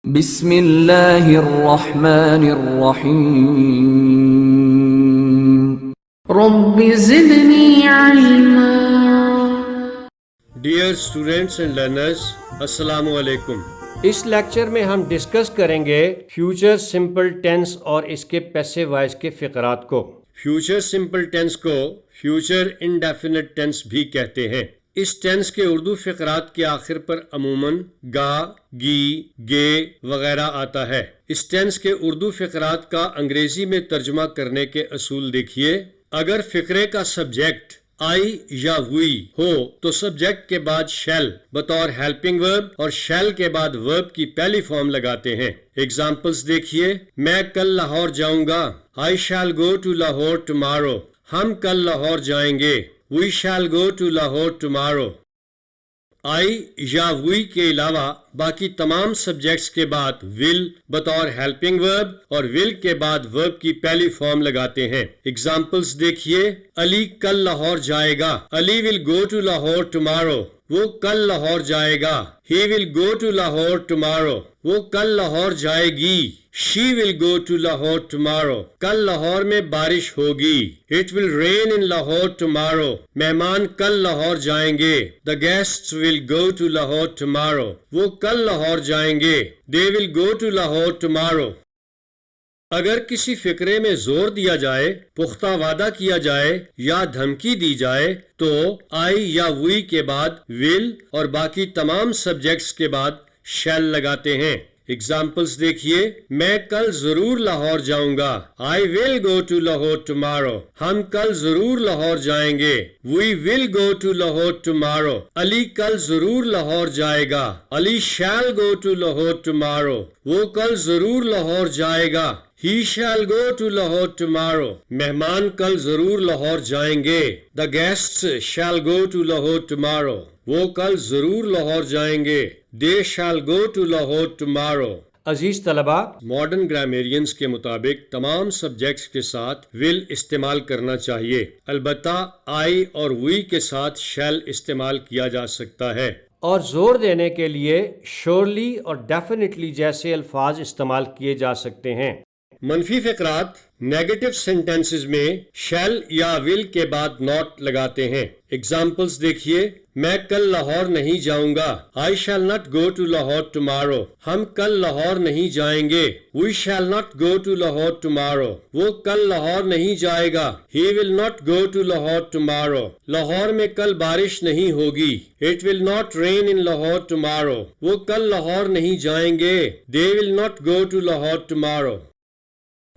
بسم اللہ الرحمن الرحیم رب زدنی علما۔ ڈیئر اسٹوڈینٹس اینڈ لرنرز، السلام علیکم۔ اس لیکچر میں ہم ڈسکس کریں گے فیوچر سمپل ٹینس اور اس کے پیسو وائس کے فقرات کو۔ فیوچر سمپل ٹینس کو فیوچر انڈیفینٹ ٹینس بھی کہتے ہیں۔ اس ٹینس کے اردو فقرات کے آخر پر عموماً گا، گی، گے وغیرہ آتا ہے۔ اس ٹینس کے اردو فقرات کا انگریزی میں ترجمہ کرنے کے اصول دیکھیے۔ اگر فقرے کا سبجیکٹ آئی یا وی ہو تو سبجیکٹ کے بعد شیل بطور ہیلپنگ ورب اور شیل کے بعد ورب کی پہلی فارم لگاتے ہیں۔ ایگزامپلز دیکھیے، میں کل لاہور جاؤں گا، I shall go to Lahore tomorrow۔ ہم کل لاہور جائیں گے، We shall go to Lahore tomorrow۔ آئی یا وی کے علاوہ باقی تمام سبجیکٹس کے بعد ول بطور ہیلپنگ ورب اور ول کے بعد ورب کی پہلی فارم لگاتے ہیں۔ ایگزامپلز دیکھیے، علی کل لاہور جائے گا، علی ول گو ٹو لاہور ٹمارو۔ وہ کل لاہور جائے گا، He will go to Lahore tomorrow۔ وہ کل لاہور جائے گی، She will go to Lahore tomorrow۔ کل لاہور میں بارش ہوگی، It will rain in Lahore tomorrow۔ مہمان کل لاہور جائیں گے، The guests will go to Lahore tomorrow۔ وہ کل لاہور جائیں گے، They will go to Lahore tomorrow۔ اگر کسی فقرے میں زور دیا جائے، پختہ وعدہ کیا جائے یا دھمکی دی جائے تو آئی یا وی کے بعد ول اور باقی تمام سبجیکٹس کے بعد شیل لگاتے ہیں۔ ایگزامپلز دیکھیے، میں کل ضرور لاہور جاؤں گا، I will go to Lahore tomorrow۔ ہم کل ضرور لاہور جائیں گے، We will go to Lahore tomorrow۔ علی کل ضرور لاہور جائے گا، Ali shall go to Lahore tomorrow۔ وہ کل ضرور لاہور جائے گا، He shall go to Lahore tomorrow۔ مہمان کل ضرور لاہور جائیں گے، The guests shall go to Lahore tomorrow۔ وہ کل ضرور لاہور جائیں گے، They shall go to Lahore tomorrow۔ عزیز طلبہ، ماڈرن گرامرینز کے مطابق تمام سبجیکٹس کے ساتھ ول استعمال کرنا چاہیے، البتہ آئی اور وی کے ساتھ شیل استعمال کیا جا سکتا ہے۔ اور زور دینے کے لیے شورلی اور ڈیفینیٹلی جیسے الفاظ استعمال کیے جا سکتے ہیں۔ منفی فقرات نیگیٹو سینٹینسز میں شیل یا ول کے بعد ناٹ لگاتے ہیں۔ ایگزامپلز دیکھیے، میں کل لاہور نہیں جاؤں گا، I shall not go to Lahore tomorrow۔ ہم کل لاہور نہیں جائیں گے، We shall not go to Lahore tomorrow۔ وہ کل لاہور نہیں جائے گا، He will not go to Lahore tomorrow۔ Lahore میں کل بارش نہیں ہوگی، It will not rain in Lahore tomorrow۔ وہ کل لاہور نہیں جائیں گے، They will not go to Lahore tomorrow۔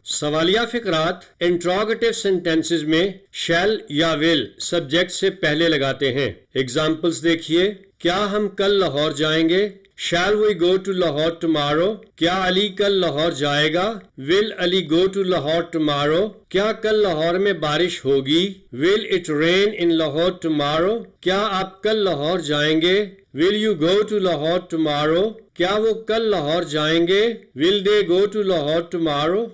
سوالیہ فقرات انٹروگیٹو سینٹینسز میں شیل یا ول سبجیکٹ سے پہلے لگاتے ہیں۔ ایگزامپلز دیکھیے، کیا ہم کل لاہور جائیں گے؟ Shall we go to Lahore tomorrow؟ کیا علی کل لاہور جائے گا؟ Will Ali go to Lahore tomorrow؟ کیا کل لاہور میں بارش ہوگی؟ Will it rain in Lahore tomorrow؟ کیا آپ کل لاہور جائیں گے؟ Will you go to Lahore tomorrow؟ کیا وہ کل لاہور جائیں گے؟ Will they go to Lahore tomorrow؟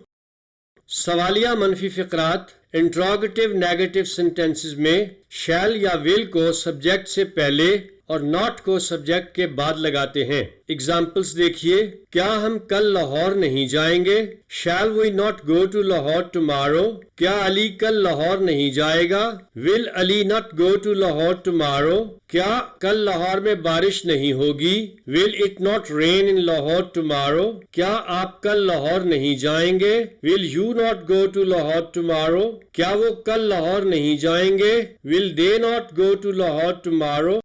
سوالیہ منفی فقرات انٹروگیٹو نیگیٹو سینٹینسز میں شیل یا ول کو سبجیکٹ سے پہلے اور ناٹ کو سبجیکٹ کے بعد لگاتے ہیں۔ ایگزامپلز دیکھیے، کیا ہم کل لاہور نہیں جائیں گے؟ Shall we not go to Lahore tomorrow؟ کیا علی کل لاہور نہیں جائے گا؟ Will Ali not go to Lahore tomorrow؟ کیا کل لاہور میں بارش نہیں ہوگی؟ Will it not rain in Lahore tomorrow؟ کیا آپ کل لاہور نہیں جائیں گے؟ Will you not go to Lahore tomorrow؟ کیا وہ کل لاہور نہیں جائیں گے؟ Will they not go to Lahore tomorrow؟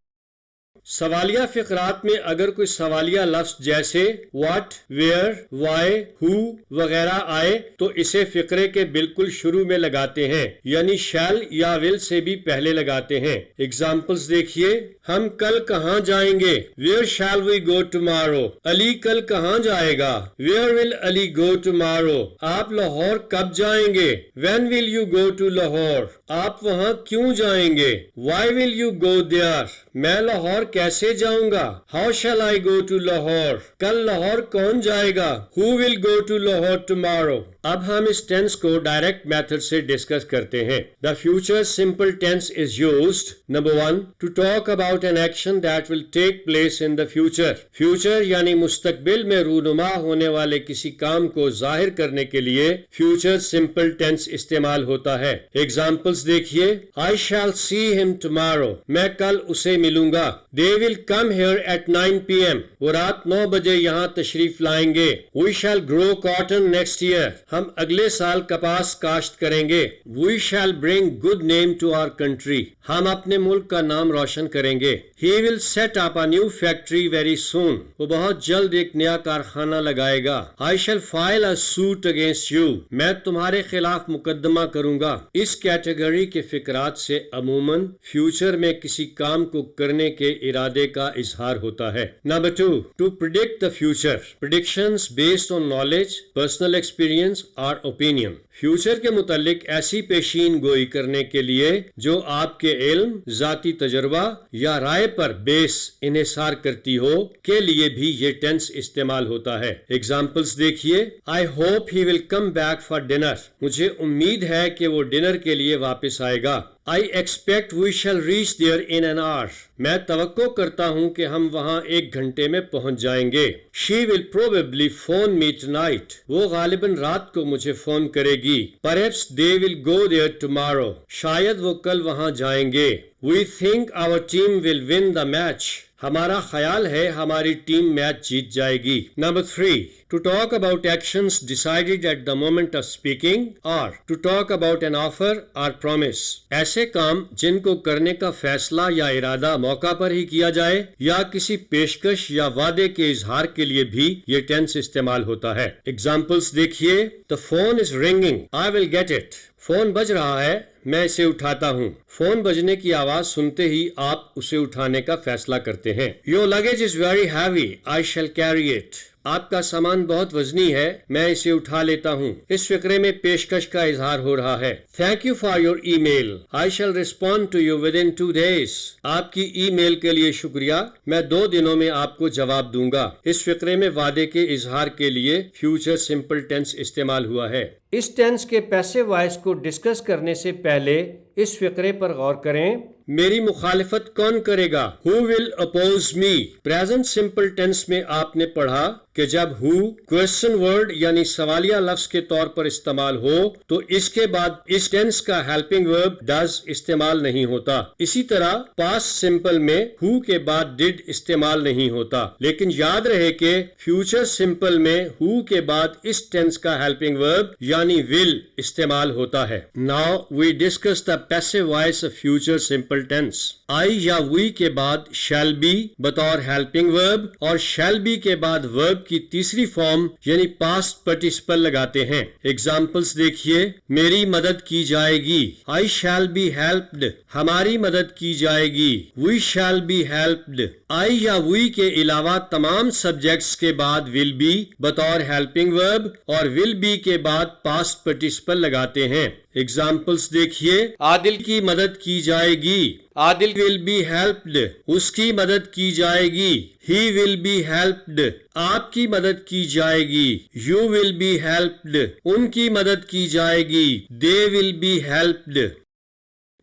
سوالیہ فقرات میں اگر کوئی سوالیہ لفظ جیسے what، where، why، who وغیرہ آئے تو اسے فقرے کے بالکل شروع میں لگاتے ہیں، یعنی شیل یا ول سے بھی پہلے لگاتے ہیں۔ ایگزامپلز دیکھیے، ہم کل کہاں جائیں گے؟ Where shall we go tomorrow؟ علی کل کہاں جائے گا؟ Where will Ali go tomorrow؟ آپ لاہور کب جائیں گے؟ When will you go to Lahore؟ آپ وہاں کیوں جائیں گے؟ Why will you go there؟ میں لاہور کیسے جاؤں گا؟ How shall I go to Lahore? کل لاہور کون جائے گا؟ Who will go to Lahore tomorrow? اب ہم اس ٹینس کو ڈائریکٹ میتھڈ سے ڈسکس کرتے ہیں. The future simple tense is used, number 1, to talk about an action that will take place in the future. Future یعنی مستقبل میں رونما ہونے والے کسی کام کو ظاہر کرنے کے لیے future simple tense استعمال ہوتا ہے. Examples دیکھیے. I shall see him tomorrow. میں کل اسے ملوں گا. They will come here at 9 p.m. وہ رات 9 بجے یہاں تشریف لائیں گے. We shall grow cotton next year. ہم اگلے سال کپاس کاشت کریں گے. We shall bring good name to our country. ہم اپنے ملک کا نام روشن کریں گے. He will set up a new factory very soon. وہ بہت جلد ایک نیا کارخانہ لگائے گا. I shall file a suit against you. میں تمہارے خلاف مقدمہ کروں گا. اس کیٹیگری کے فقرات سے عموماً فیوچر میں کسی کام کو کرنے کے ارادے کا اظہار ہوتا ہے. Number 2, to predict the future. Predictions based on knowledge, personal experience or opinion. Future کے متعلق ایسی پیشین گوئی کرنے کے لیے جو آپ کے علم، ذاتی تجربہ یا رائے پر بیس انحصار کرتی ہو کے لیے بھی یہ ٹینس استعمال ہوتا ہے. ایگزامپلس دیکھیے. I hope he will come back for dinner. مجھے امید ہے کہ وہ ڈنر کے لیے واپس آئے گا. I expect we shall reach there in an hour. میں توقع کرتا ہوں کہ ہم وہاں 1 گھنٹے میں پہنچ جائیں گے. She will probably phone me tonight. وہ غالباً رات کو مجھے فون کرے گی. Perhaps they will go there tomorrow. شاید وہ کل وہاں جائیں گے. We think our team will win the match. ہمارا خیال ہے ہماری ٹیم میچ جیت جائے گی. Number 3, to talk about actions decided at the moment of speaking or to talk about an offer or promise. ایسے کام جن کو کرنے کا فیصلہ یا ارادہ موقع پر ہی کیا جائے یا کسی پیشکش یا وعدے کے اظہار کے لیے بھی یہ ٹینس استعمال ہوتا ہے. Examples دیکھیے. The phone is ringing. I will get it. Phone بج رہا ہے، میں اسے اٹھاتا ہوں. فون بجنے کی آواز سنتے ہی آپ اسے اٹھانے کا فیصلہ کرتے ہیں. Your luggage is very heavy. I shall carry it. آپ کا سامان بہت وزنی ہے، میں اسے اٹھا لیتا ہوں. اس فقرے میں پیشکش کا اظہار ہو رہا ہے. Thank you for your email. I shall respond to you within 2 days. آپ کی ای میل کے لیے شکریہ، میں 2 دنوں میں آپ کو جواب دوں گا. اس فقرے میں وعدے کے اظہار کے لیے فیوچر سمپل ٹینس استعمال ہوا ہے. اس ٹینس کے پیسو وائس کو ڈسکس کرنے سے پہلے اس فقرے پر غور کریں. میری مخالفت کون کرے گا؟ Who will oppose me? Present simple tense میں آپ نے پڑھا کہ جب who کوسچن ورڈ یعنی سوالیہ لفظ کے طور پر استعمال ہو تو اس کے بعد اس ٹینس کا ہیلپنگ ورب does استعمال نہیں ہوتا. اسی طرح پاسٹ سمپل میں who کے بعد did استعمال نہیں ہوتا. لیکن یاد رہے کہ فیوچر سمپل میں who کے بعد اس ٹینس کا ہیلپنگ ورب یعنی will استعمال ہوتا ہے. Now we discuss the passive voice of future simple tense. I یا we کے بعد shall be بطور helping verb اور shall be کے بعد verb کی تیسری فارم یعنی past participle لگاتے ہیں. Examples دیکھیے. میری مدد کی جائے گی. I shall be helped. ہماری مدد کی جائے گی. We shall be helped. I یا we کے علاوہ تمام سبجیکٹس کے بعد will be بطور helping verb اور will be کے بعد past participle لگاتے ہیں. Examples دیکھیے. عادل کی مدد کی جائے گی. عادل will be helped. اس کی مدد کی جائے گی. He will be helped. آپ کی مدد کی جائے گی. You will be helped. ان کی مدد کی جائے گی. They will be helped.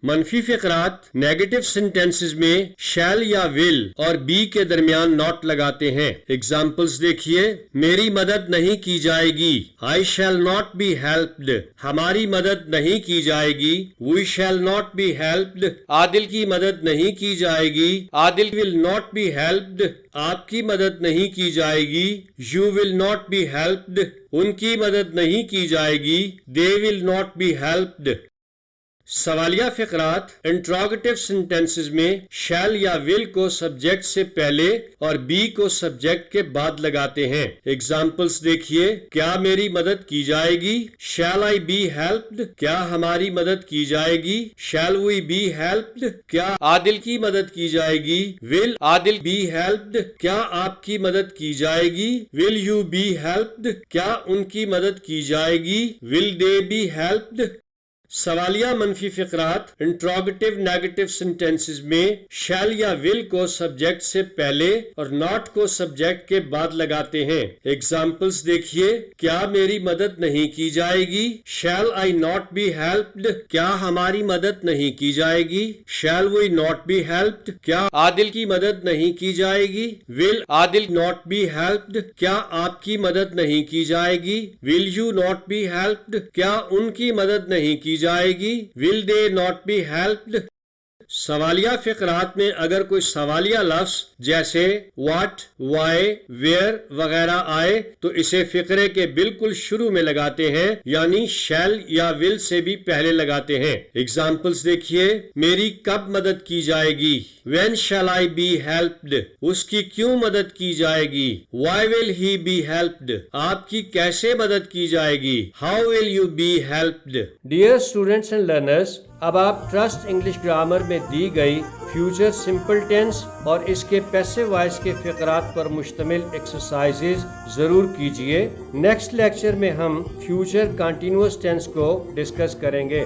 منفی فقرات نیگیٹو سینٹینسز میں shall یا will اور be کے درمیان not لگاتے ہیں. Examples دیکھیے. میری مدد نہیں کی جائے گی. I shall not be helped. ہماری مدد نہیں کی جائے گی. We shall not be helped. عادل کی مدد نہیں کی جائے گی. عادل will not be helped. آپ کی مدد نہیں کی جائے گی. You will not be helped. ان کی مدد نہیں کی جائے گی. They will not be helped. سوالیہ فقرات انٹروگیٹو سینٹینسز میں shall یا will کو سبجیکٹ سے پہلے اور be کو سبجیکٹ کے بعد لگاتے ہیں. Examples دیکھیے. کیا میری مدد کی جائے گی؟ Shall I be helped? کیا ہماری مدد کی جائے گی؟ Shall we be helped? کیا عادل کی مدد کی جائے گی؟ Will Adil be helped? کیا آپ کی مدد کی جائے گی؟ Will you be helped? کیا ان کی مدد کی جائے گی؟ Will they be helped? سوالیہ منفی فقرات انٹروگیٹو نیگیٹو سینٹینسز میں شیل یا ول کو سبجیکٹ سے پہلے اور ناٹ کو سبجیکٹ کے بعد لگاتے ہیں. ایگزامپلز دیکھیے. کیا میری مدد نہیں کی جائے گی؟ Shall I not be helped? کیا ہماری مدد نہیں کی جائے گی؟ Shall we not be helped? کیا عادل کی مدد نہیں کی جائے گی؟ Will Adil not be helped? کیا آپ کی مدد نہیں کی جائے گی؟ Will you not be helped? کیا ان کی مدد نہیں کی جائے گی؟ Will they not be helped? سوالیہ فقرات میں اگر کوئی سوالیہ لفظ جیسے واٹ، وائی، ویئر وغیرہ آئے تو اسے فقرے کے بالکل شروع میں لگاتے ہیں، یعنی شیل یا ول سے بھی پہلے لگاتے ہیں. ایگزامپلز دیکھیے. میری کب مدد کی جائے گی؟ When shall I be helped؟ اس کی کیوں مدد کی جائے گی؟ Why will he be helped؟ آپ کی کیسے مدد کی جائے گی؟ How will you be helped؟ Dear students and learners, اب آپ ٹرسٹ انگلش گرامر میں دی گئی فیوچر سمپل ٹینس اور اس کے پیسو وائس کے فقرات پر مشتمل ایکسرسائزز ضرور کیجئے. نیکسٹ لیکچر میں ہم فیوچر کنٹینیوس ٹینس کو ڈسکس کریں گے.